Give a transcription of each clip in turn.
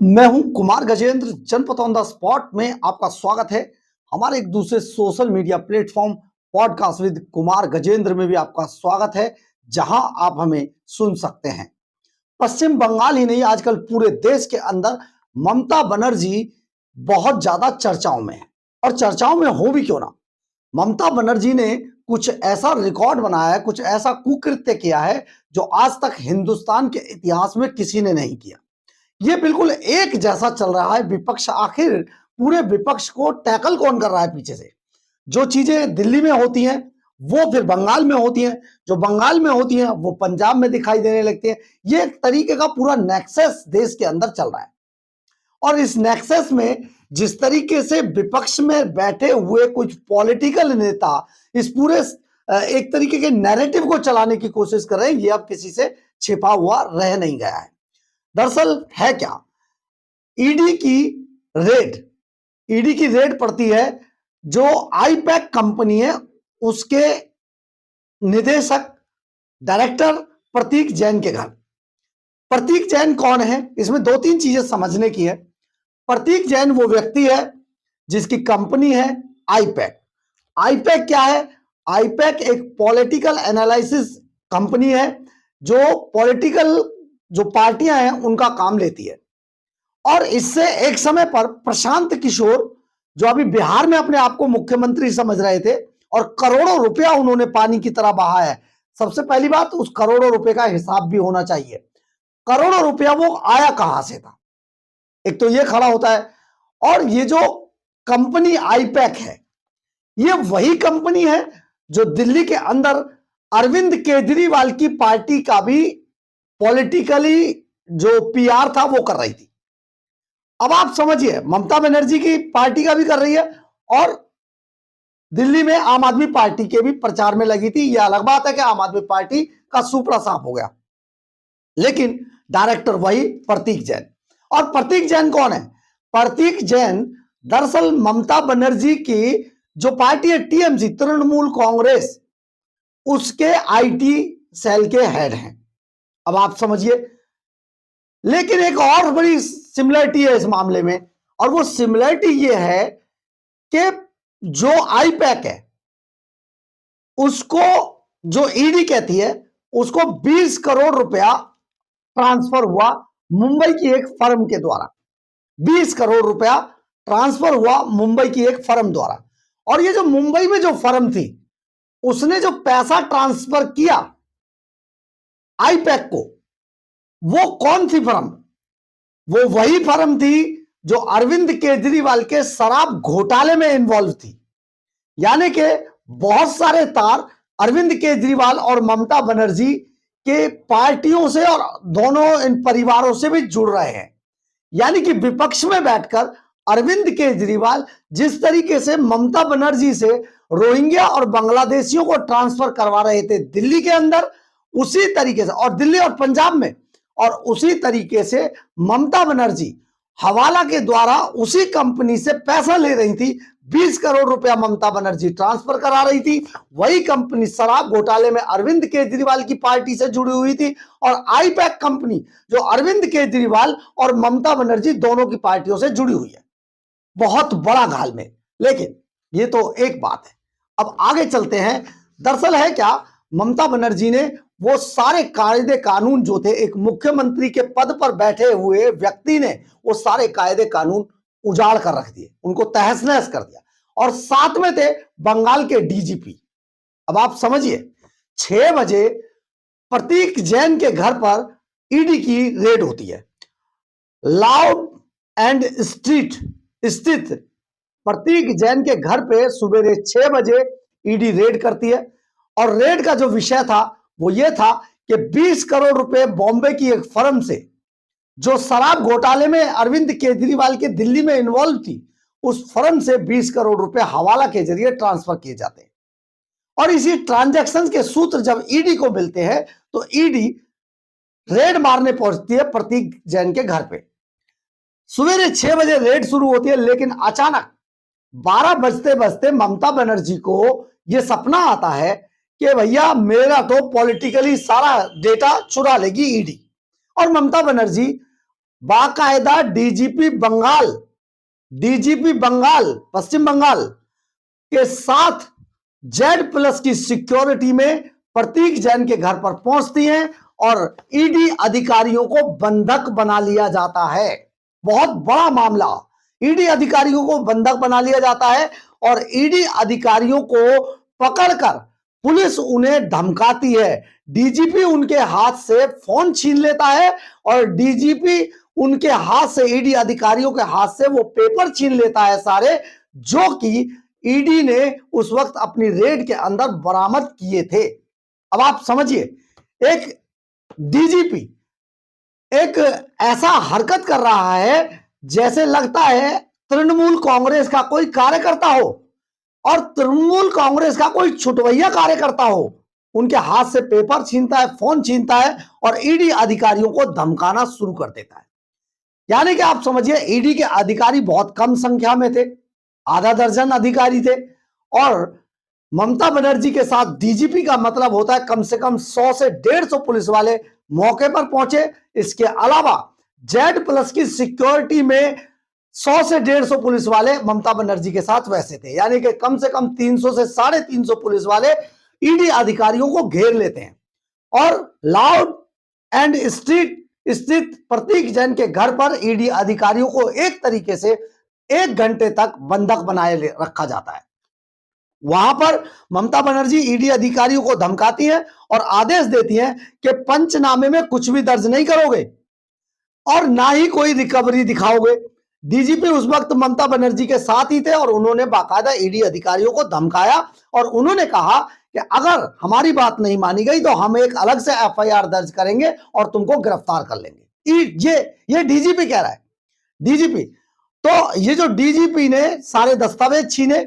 मैं हूं कुमार गजेंद्र। जनपद ऑन द स्पॉट में आपका स्वागत है। हमारे एक दूसरे social media platform podcast with Kumar Gajendra में भी आपका स्वागत है, जहां आप हमें सुन सकते हैं। पश्चिम बंगाल ही नहीं, आजकल पूरे देश के अंदर ममता बनर्जी बहुत ज्यादा चर्चाओं में है। और चर्चाओं में हो भी क्यों ना, ममता बनर्जी ने कुछ ऐसा रिकॉर्ड बनाया है, कुछ ऐसा कुकृत्य किया है जो आज तक हिंदुस्तान के इतिहास में किसी ने नहीं किया। ये बिल्कुल एक जैसा चल रहा है विपक्ष। आखिर पूरे विपक्ष को टैकल कौन कर रहा है पीछे से? जो चीजें दिल्ली में होती हैं वो फिर बंगाल में होती हैं, जो बंगाल में होती हैं वो पंजाब में दिखाई देने लगती हैं। ये एक तरीके का पूरा नेक्सस देश के अंदर चल रहा है। और इस नेक्सस में जिस तरीके से विपक्ष में बैठे हुए कुछ पॉलिटिकल नेता इस पूरे एक तरीके के नैरेटिव को चलाने की कोशिश कर रहे हैं, ये अब किसी से छिपा हुआ रह नहीं गया है। दरअसल है क्या, रेड ईडी की रेड पड़ती है जो आईपैक कंपनी है, उसके निदेशक डायरेक्टर प्रतीक जैन के घर। प्रतीक जैन कौन है? इसमें दो तीन चीजें समझने की है। प्रतीक जैन वो व्यक्ति है जिसकी कंपनी है आईपैक। आईपैक क्या है? आईपैक एक पॉलिटिकल एनालिसिस कंपनी है जो पॉलिटिकल जो पार्टियां हैं उनका काम लेती है। और इससे एक समय पर प्रशांत किशोर, जो अभी बिहार में अपने आप को मुख्यमंत्री समझ रहे थे और करोड़ों रुपया उन्होंने पानी की तरह बहाया है। सबसे पहली बात, उस करोड़ों रुपए का हिसाब भी होना चाहिए। करोड़ों रुपया वो आया कहां से था, एक तो ये खड़ा होता है। और ये जो कंपनी आईपैक है, ये वही कंपनी है जो दिल्ली के अंदर अरविंद केजरीवाल की पार्टी का भी पॉलिटिकली जो पीआर था वो कर रही थी। अब आप समझिए, ममता बनर्जी की पार्टी का भी कर रही है और दिल्ली में आम आदमी पार्टी के भी प्रचार में लगी थी। यह अलग बात है कि आम आदमी पार्टी का सुपड़ा साफ हो गया, लेकिन डायरेक्टर वही प्रतीक जैन। और प्रतीक जैन कौन है? प्रतीक जैन दरअसल ममता बनर्जी की जो पार्टी है टीएमसी, तृणमूल कांग्रेस, उसके आईटी सेल के हेड हैं। अब आप समझिए, लेकिन एक और बड़ी सिमिलरिटी है इस मामले में, और वो सिमिलरिटी ये है कि जो आईपैक है उसको जो ईडी कहती है, उसको 20 करोड़ रुपया ट्रांसफर हुआ मुंबई की एक फर्म के द्वारा। 20 करोड़ रुपया ट्रांसफर हुआ मुंबई की एक फर्म द्वारा। और ये जो मुंबई में जो फर्म थी, उसने जो पैसा ट्रांसफर किया आईपैक को, वो कौन सी फर्म? वो वही फर्म थी जो अरविंद केजरीवाल के शराब घोटाले में इन्वॉल्व थी। यानी कि बहुत सारे तार अरविंद केजरीवाल और ममता बनर्जी के पार्टियों से और दोनों इन परिवारों से भी जुड़ रहे हैं। यानी कि विपक्ष में बैठकर अरविंद केजरीवाल जिस तरीके से ममता बनर्जी से रोहिंग्या और बांग्लादेशियों को ट्रांसफर करवा रहे थे दिल्ली के अंदर, उसी तरीके से, और दिल्ली और पंजाब में, और उसी तरीके से ममता बनर्जी हवाला के द्वारा उसी कंपनी से पैसा ले रही थी। 20 करोड़ रुपया ममता बनर्जी ट्रांसफर करा रही थी। वही कंपनी शराब घोटाले में अरविंद केजरीवाल की पार्टी से जुड़ी हुई थी, और आईपैक कंपनी जो अरविंद केजरीवाल और ममता बनर्जी दोनों की पार्टियों से जुड़ी हुई है। बहुत बड़ा घालमेल। लेकिन ये तो एक बात है, अब आगे चलते हैं। दरअसल है क्या, ममता बनर्जी ने वो सारे कायदे कानून जो थे, एक मुख्यमंत्री के पद पर बैठे हुए व्यक्ति ने वो सारे कायदे कानून उजाड़ कर रख दिए, उनको तहस नहस कर दिया। और साथ में थे बंगाल के डीजीपी। अब आप समझिए, 6 बजे प्रतीक जैन के घर पर ईडी की रेड होती है। लाउड एंड स्ट्रीट स्थित प्रतीक जैन के घर पे सुबह 6 बजे ईडी रेड करती है। और रेड का जो विषय था वो ये था कि 20 करोड़ रुपए बॉम्बे की एक फर्म से, जो शराब घोटाले में अरविंद केजरीवाल के दिल्ली में इन्वॉल्व थी, उस फर्म से 20 करोड़ रुपए हवाला के जरिए ट्रांसफर किए जाते हैं। और इसी ट्रांजैक्शन के सूत्र जब ईडी को मिलते हैं तो ईडी रेड मारने पहुंचती है प्रतीक जैन के घर पे। सुबह 6 बजे रेड शुरू होती है, लेकिन अचानक 12 बजते बजते ममता बनर्जी को यह सपना आता है कि भैया मेरा तो पॉलिटिकली सारा डेटा चुरा लेगी ईडी। और ममता बनर्जी बाकायदा डीजीपी बंगाल, पश्चिम बंगाल के साथ Z+ की सिक्योरिटी में प्रतीक जैन के घर पर पहुंचती हैं और ईडी अधिकारियों को बंधक बना लिया जाता है। बहुत बड़ा मामला, ईडी अधिकारियों को बंधक बना लिया जाता है और ईडी अधिकारियों को पकड़कर पुलिस उन्हें धमकाती है। डीजीपी उनके हाथ से फोन छीन लेता है और डीजीपी उनके हाथ से, ईडी अधिकारियों के हाथ से वो पेपर छीन लेता है सारे, जो कि ईडी ने उस वक्त अपनी रेड के अंदर बरामद किए थे। अब आप समझिए, एक डीजीपी एक ऐसा हरकत कर रहा है जैसे लगता है तृणमूल कांग्रेस का कोई कार्यकर्ता हो और तृणमूल कांग्रेस का कोई छुटवैया कार्यकर्ता हो। उनके हाथ से पेपर छीनता है, फोन छीनता है और ईडी अधिकारियों को धमकाना शुरू कर देता है। यानी कि आप समझिए, ईडी के अधिकारी बहुत कम संख्या में थे, आधा दर्जन अधिकारी थे और ममता बनर्जी के साथ डीजीपी का मतलब होता है कम से कम 100 से 150 पुलिस वाले मौके पर पहुंचे। इसके अलावा Z+ की सिक्योरिटी में 100 से 150 पुलिस वाले ममता बनर्जी के साथ वैसे थे, यानी कि कम से कम 300 से 350 पुलिस वाले ईडी अधिकारियों को घेर लेते हैं और लाउड एंड स्ट्रीट स्थित प्रतीक जैन के घर पर ईडी अधिकारियों को एक तरीके से 1 घंटे तक बंधक बनाए रखा जाता है। वहां पर ममता बनर्जी ईडी अधिकारियों को धमकाती हैं और आदेश देती हैं कि पंचनामे में कुछ भी दर्ज नहीं करोगे और ना ही कोई रिकवरी दिखाओगे। डीजीपी उस वक्त ममता बनर्जी के साथ ही थे और उन्होंने बाकायदा ईडी अधिकारियों को धमकाया और उन्होंने कहा कि अगर हमारी बात नहीं मानी गई तो हम एक अलग से एफआईआर दर्ज करेंगे और तुमको गिरफ्तार कर लेंगे। ये डीजीपी कह रहा है। डीजीपी तो ये जो डीजीपी ने सारे दस्तावेज छीने,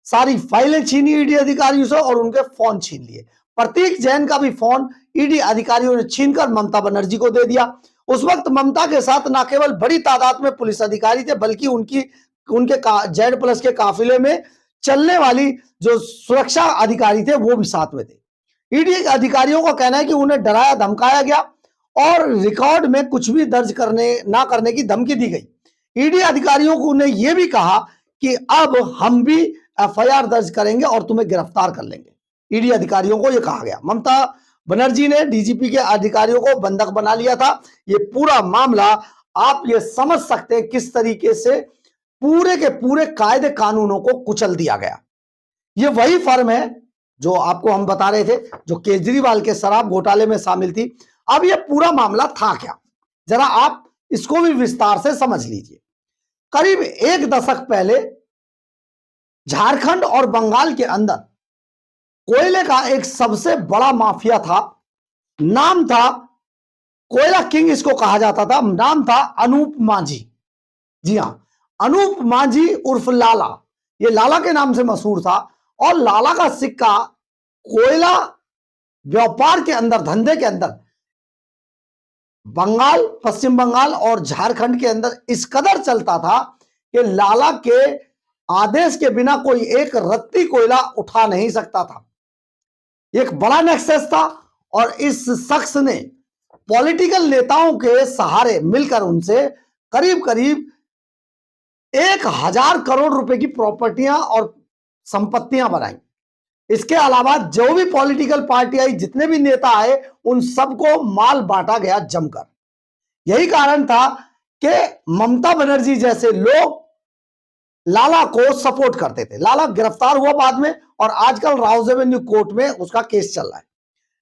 सारी फाइलें छीनी ईडी अधिकारियों से और उनके फोन छीन लिए। प्रतीक जैन का भी फोन ईडी अधिकारियों ने छीनकर ममता बनर्जी को दे दिया। उस वक्त ममता के साथ न केवल बड़ी तादाद में पुलिस अधिकारी थे बल्कि उनके Z+ के काफिले में चलने वाली जो सुरक्षा अधिकारी थे वो भी साथ में थे। ईडी अधिकारियों का कहना है कि उन्हें डराया धमकाया गया और रिकॉर्ड में कुछ भी दर्ज ना करने की धमकी दी गई। ईडी अधिकारियों को उन्हें यह भी कहा कि अब हम भी एफआईआर दर्ज करेंगे और तुम्हें गिरफ्तार कर लेंगे। ईडी अधिकारियों को यह कहा गया। ममता बनर्जी ने डीजीपी के अधिकारियों को बंधक बना लिया था। ये पूरा मामला आप ये समझ सकते हैं किस तरीके से पूरे के पूरे कायदे कानूनों को कुचल दिया गया। ये वही फर्म है जो आपको हम बता रहे थे जो केजरीवाल के शराब घोटाले में शामिल थी। अब ये पूरा मामला था क्या, जरा आप इसको भी विस्तार से समझ लीजिए। करीब 1 दशक पहले झारखंड और बंगाल के अंदर कोयले का एक सबसे बड़ा माफिया था। नाम था कोयला किंग, इसको कहा जाता था। नाम था अनूप मांझी। जी हां, अनूप मांझी उर्फ लाला। ये लाला के नाम से मशहूर था और लाला का सिक्का कोयला व्यापार के अंदर, धंधे के अंदर बंगाल, पश्चिम बंगाल और झारखंड के अंदर इस कदर चलता था कि लाला के आदेश के बिना कोई एक रत्ती कोयला उठा नहीं सकता था। एक बड़ा नेक्सस था और इस शख्स ने पॉलिटिकल नेताओं के सहारे मिलकर उनसे करीब करीब 1000 करोड़ रुपए की प्रॉपर्टियां और संपत्तियां बनाई। इसके अलावा जो भी पॉलिटिकल पार्टी आई, जितने भी नेता आए, उन सबको माल बांटा गया जमकर। यही कारण था कि ममता बनर्जी जैसे लोग लाला को सपोर्ट करते थे। लाला गिरफ्तार हुआ बाद में और आजकल राउज एवेन्यू कोर्ट में उसका केस चल रहा है।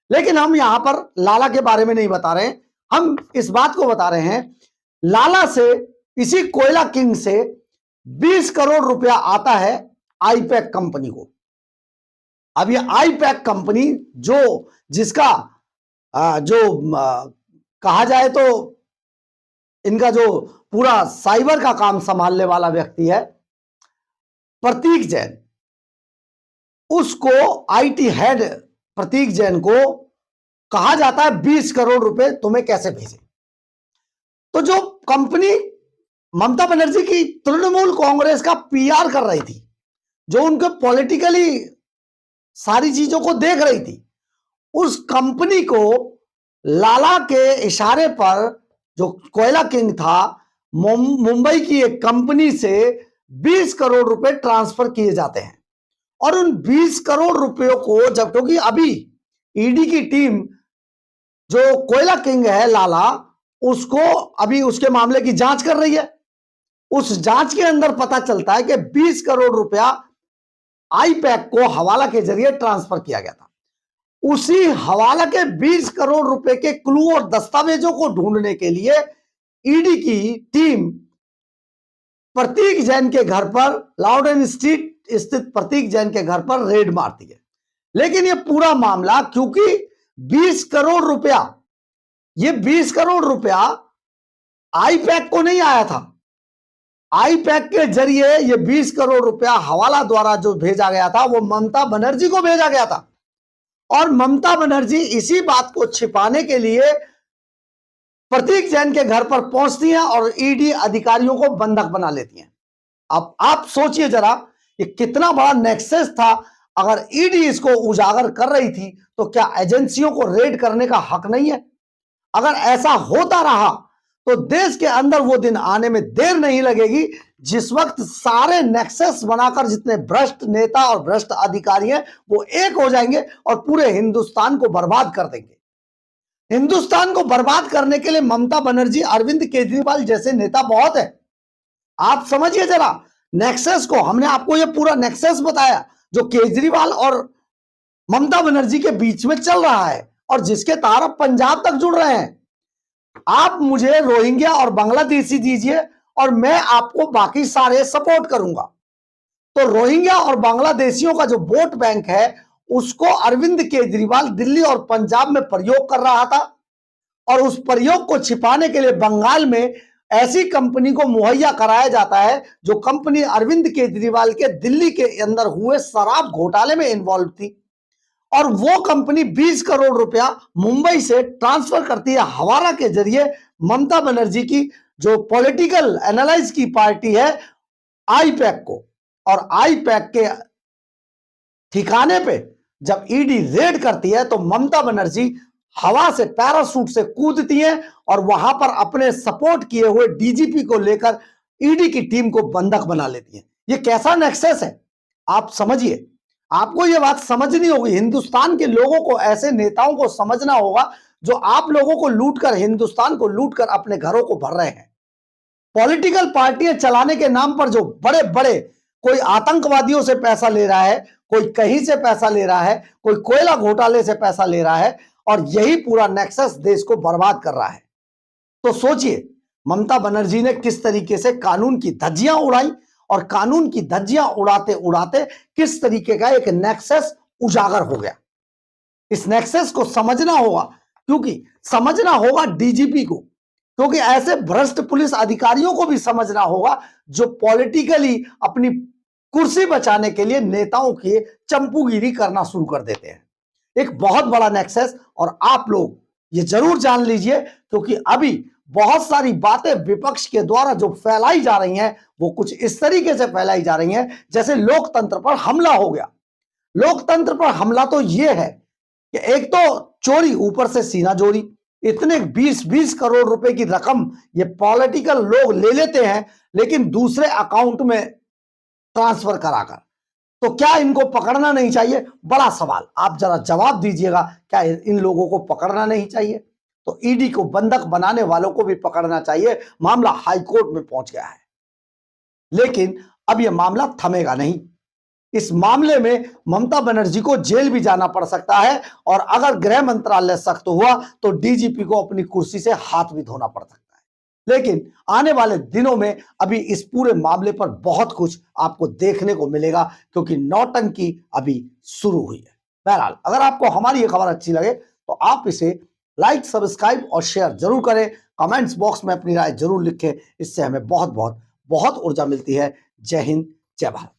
लेकिन हम यहां पर लाला के बारे में नहीं बता रहे हैं, हम इस बात को बता रहे हैं लाला से, इसी कोयला किंग से 20 करोड़ रुपया आता है आईपैक कंपनी को। अब ये आईपैक कंपनी जिसका कहा जाए तो इनका जो पूरा साइबर का काम संभालने वाला व्यक्ति है प्रतीक जैन, उसको आईटी हेड प्रतीक जैन को कहा जाता है 20 करोड़ रुपए तुम्हें कैसे भेजे। तो जो कंपनी ममता बनर्जी की तृणमूल कांग्रेस का पीआर कर रही थी, जो उनके पॉलिटिकली सारी चीजों को देख रही थी, उस कंपनी को लाला के इशारे पर जो कोयला किंग था, मुंबई की एक कंपनी से 20 करोड़ रुपए ट्रांसफर किए जाते हैं। और उन 20 करोड़ रुपयों को जब, क्योंकि अभी ईडी की टीम जो कोयला किंग है लाला, उसको अभी उसके मामले की जांच कर रही है। उस जांच के अंदर पता चलता है कि 20 करोड़ रुपया आईपैक को हवाला के जरिए ट्रांसफर किया गया था। उसी हवाला के 20 करोड़ रुपए के क्लू और दस्तावेजों को ढूंढने के लिए ईडी की टीम प्रतीक जैन के घर पर, लाउडेन स्ट्रीट स्थित प्रतीक जैन के घर पर रेड मारती है। लेकिन यह पूरा मामला, क्योंकि 20 करोड़ रुपया, ये 20 करोड़ रुपया आईपैक को नहीं आया था। आईपैक के जरिए ये 20 करोड़ रुपया हवाला द्वारा जो भेजा गया था वो ममता बनर्जी को भेजा गया था। और ममता बनर्जी इसी बात को छिपाने के लिए प्रतीक जैन के घर पर पहुंचती हैं और ईडी अधिकारियों को बंधक बना लेती हैं। अब आप सोचिए जरा, ये कितना बड़ा नेक्सस था। अगर ईडी इसको उजागर कर रही थी तो क्या एजेंसियों को रेड करने का हक नहीं है? अगर ऐसा होता रहा तो देश के अंदर वो दिन आने में देर नहीं लगेगी जिस वक्त सारे नेक्सस बनाकर जितने भ्रष्ट नेता और भ्रष्ट अधिकारी हैं वो एक हो जाएंगे और पूरे हिंदुस्तान को बर्बाद कर देंगे। हिंदुस्तान को बर्बाद करने के लिए ममता बनर्जी, अरविंद केजरीवाल जैसे नेता बहुत है। आप समझिए जरा नेक्सस को। हमने आपको ये पूरा नेक्सस बताया जो केजरीवाल और ममता बनर्जी के बीच में चल रहा है और जिसके तार अब पंजाब तक जुड़ रहे हैं। आप मुझे रोहिंग्या और बांग्लादेशी दीजिए और मैं आपको बाकी सारे सपोर्ट करूंगा। तो रोहिंग्या और बांग्लादेशियों का जो वोट बैंक है उसको अरविंद केजरीवाल दिल्ली और पंजाब में प्रयोग कर रहा था और उस प्रयोग को छिपाने के लिए बंगाल में ऐसी कंपनी को मुहैया कराया जाता है जो कंपनी अरविंद केजरीवाल के दिल्ली के अंदर हुए शराब घोटाले में इन्वॉल्व थी। और वो कंपनी 20 करोड़ रुपया मुंबई से ट्रांसफर करती है हवाला के जरिए ममता बनर्जी की जो पॉलिटिकल एनालाइज की पार्टी है आईपैक को। और आईपैक के ठिकाने पे जब ईडी रेड करती है तो ममता बनर्जी हवा से पैराशूट से कूदती हैं और वहां पर अपने सपोर्ट किए हुए डीजीपी को लेकर ईडी की टीम को बंधक बना लेती हैं। ये कैसा नेक्सस है आप समझिए। आपको ये बात समझनी होगी। हिंदुस्तान के लोगों को, ऐसे नेताओं को समझना होगा जो आप लोगों को लूटकर, हिंदुस्तान को लूटकर अपने घरों को भर रहे हैं। पॉलिटिकल पार्टियां चलाने के नाम पर जो बड़े बड़े, कोई आतंकवादियों से पैसा ले रहा है, कोई कहीं से पैसा ले रहा है, कोई कोयला घोटाले से पैसा ले रहा है और यही पूरा नेक्सस देश को बर्बाद कर रहा है। तो सोचिए ममता बनर्जी ने किस तरीके से कानून की धज्जियां उड़ाई और कानून की धज्जियां उड़ाते उड़ाते किस तरीके का एक नेक्सस उजागर हो गया। इस नेक्सस को समझना होगा, क्योंकि समझना होगा डीजीपी को, क्योंकि ऐसे भ्रष्ट पुलिस अधिकारियों को भी समझना होगा जो पॉलिटिकली अपनी कुर्सी बचाने के लिए नेताओं की चंपूगिरी करना शुरू कर देते हैं। एक बहुत बड़ा नेक्सस। और आप लोग ये जरूर जान लीजिए, क्योंकि अभी बहुत सारी बातें विपक्ष के द्वारा जो फैलाई जा रही हैं वो कुछ इस तरीके से फैलाई जा रही हैं जैसे लोकतंत्र पर हमला हो गया। लोकतंत्र पर हमला तो ये है कि एक तो चोरी, ऊपर से सीना जोरी। इतने 20-20 करोड़ रुपए की रकम ये पॉलिटिकल लोग ले लेते हैं, लेकिन दूसरे अकाउंट में ट्रांसफर कराकर। तो क्या इनको पकड़ना नहीं चाहिए? बड़ा सवाल। आप जरा जवाब दीजिएगा, क्या इन लोगों को पकड़ना नहीं चाहिए? तो ईडी को बंधक बनाने वालों को भी पकड़ना चाहिए। मामला हाईकोर्ट में पहुंच गया है, लेकिन अब यह मामला थमेगा नहीं। इस मामले में ममता बनर्जी को जेल भी जाना पड़ सकता है और अगर गृह मंत्रालय सख्त हुआ तो डीजीपी को अपनी कुर्सी से हाथ भी धोना पड़ सकता है। लेकिन आने वाले दिनों में अभी इस पूरे मामले पर बहुत कुछ आपको देखने को मिलेगा, क्योंकि नौटंकी अभी शुरू हुई है। बहरहाल, अगर आपको हमारी ये खबर अच्छी लगे तो आप इसे लाइक, सब्सक्राइब और शेयर जरूर करें। कमेंट्स बॉक्स में अपनी राय जरूर लिखें। इससे हमें बहुत बहुत बहुत ऊर्जा मिलती है। जय हिंद, जय भारत।